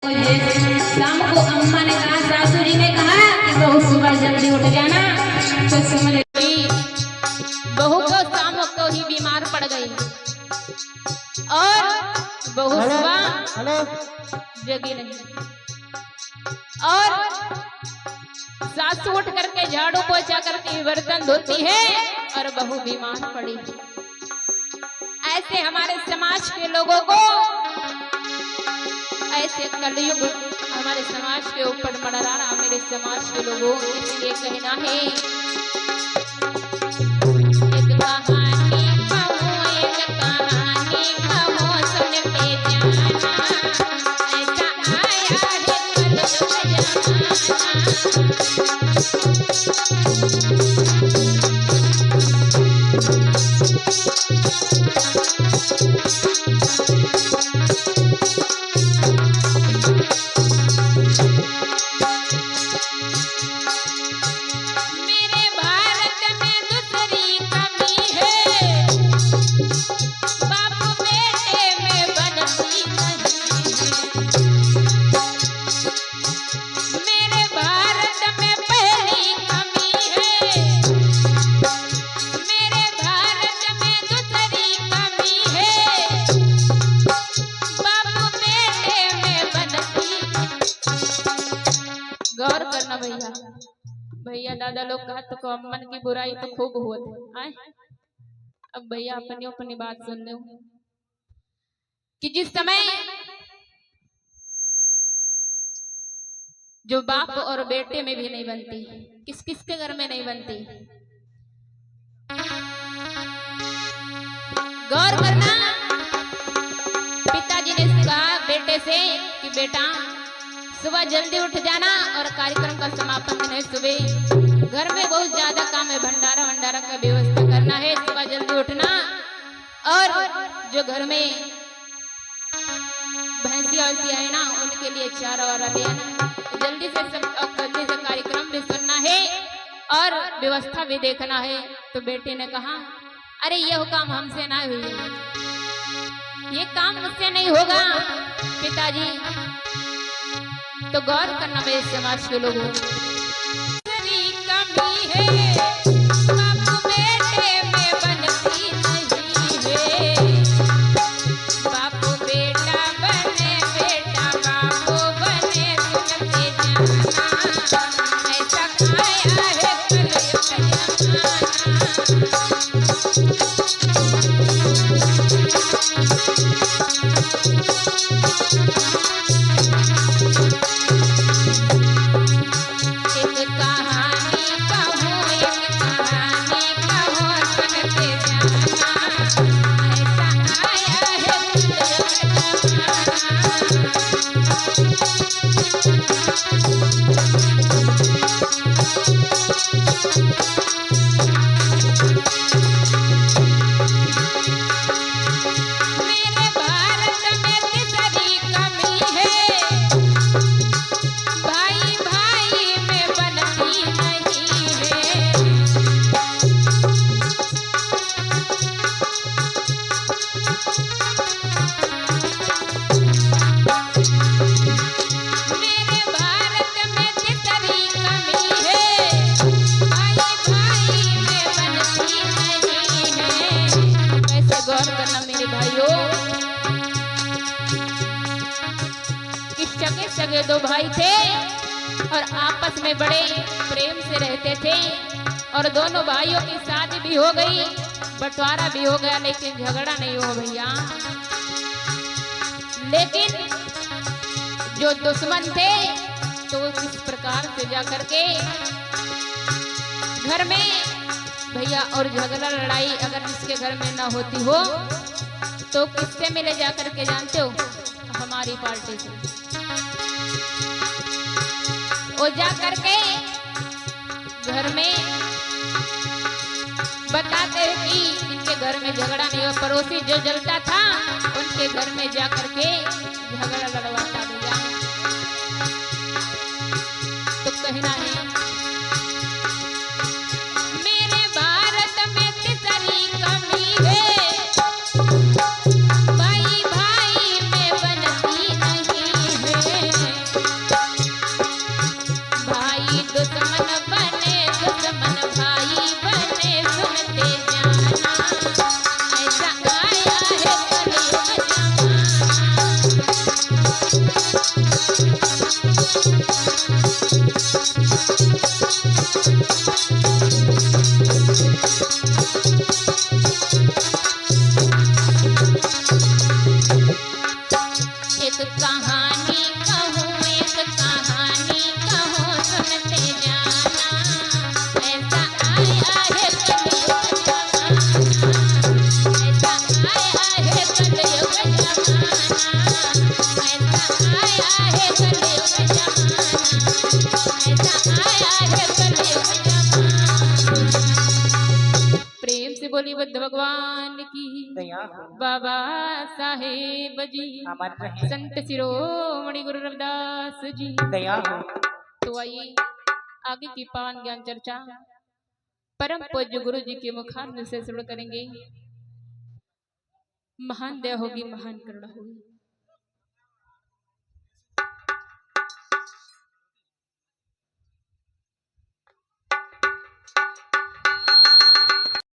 शाम को अम्मा ने कहा, सासू जी ने कहा कि बहू सुबह जल्दी उठ जाना, तो समझ बहू को शाम को ही बीमार पड़ गई और बहू सुबह जगी नहीं और सासू उठ करके झाड़ू पोछा करती बर्तन धोती है और बहू बीमार पड़ी। ऐसे हमारे समाज के लोगों को, ऐसे कलयुग हमारे समाज के ऊपर मंडरा रहा मेरे समाज के लोगों, इसलिए कहना है एक कहानी कहूँ, एक कहानी कहूँ सुन के जाना, ऐसा आया है कलयुग भैया दादा लोग कहा तो मन की बुराई तो खूब हुआ है। अब भैया अपनी बात सुन लो कि जिस समय जो बाप और बेटे में भी नहीं बनती, किस किस के घर में नहीं बनती, गौर करना। पिताजी ने कहा बेटे से कि बेटा सुबह जल्दी उठ जाना और कार्यक्रम का समापन है। सुबह घर में बहुत ज्यादा काम है, भंडारा का व्यवस्था करना है, सुबह जल्दी उठना और जो घर में भैंसिया है ना उनके लिए चारा वारा ले आना, जल्दी से कार्यक्रम भी सुनना है और व्यवस्था भी देखना है। तो बेटे ने कहा अरे यह काम हमसे ना हुई, ये काम मुझसे नहीं होगा पिताजी। तो गौर करना मेरे समाज के लोगों, कमी है बाप बेटे में बनती नहीं है, बाप बेटा बने बेटा बाप बने सुनते जाना, ऐसा आया है कलयुग जमाना। सगे दो भाई थे और आपस में बड़े प्रेम से रहते थे और दोनों भाइयों की शादी भी हो गई, बंटवारा भी हो गया, लेकिन झगड़ा नहीं हुआ भैया। लेकिन जो दुश्मन थे तो किस प्रकार से जा करके घर में भैया और झगड़ा लड़ाई अगर इसके घर में ना होती हो तो किससे मिले जा करके जानते हो? हमारी पार्टी से। वो जा करके घर में बताते हैं कि इनके घर में झगड़ा नहीं हो, पड़ोसी जो जलता था उनके घर में जा करके झगड़ा लड़वाता भैया। तो कहना है मेरे भारत में तीसरी कमी है, भाई भाई में बनती नहीं है, एक कहानी कहूँ सुनते जाना, ऐसा आया है कलयुग जमाना, ऐसा आया है कलयुग जमाना, ऐसा आया है कलयुग जमाना, ऐसा आया है कलयुग जमाना। प्रेम से बोली बुद्ध भगवान की, बाबा साहेब जी, संत शिरोमणि गुरु रविदास जी। तो आइए आगे की पावन ज्ञान चर्चा परम पूज्य गुरु जी के मुखारविंद से शुरू करेंगे। महान दया होगी, महान करुणा होगी।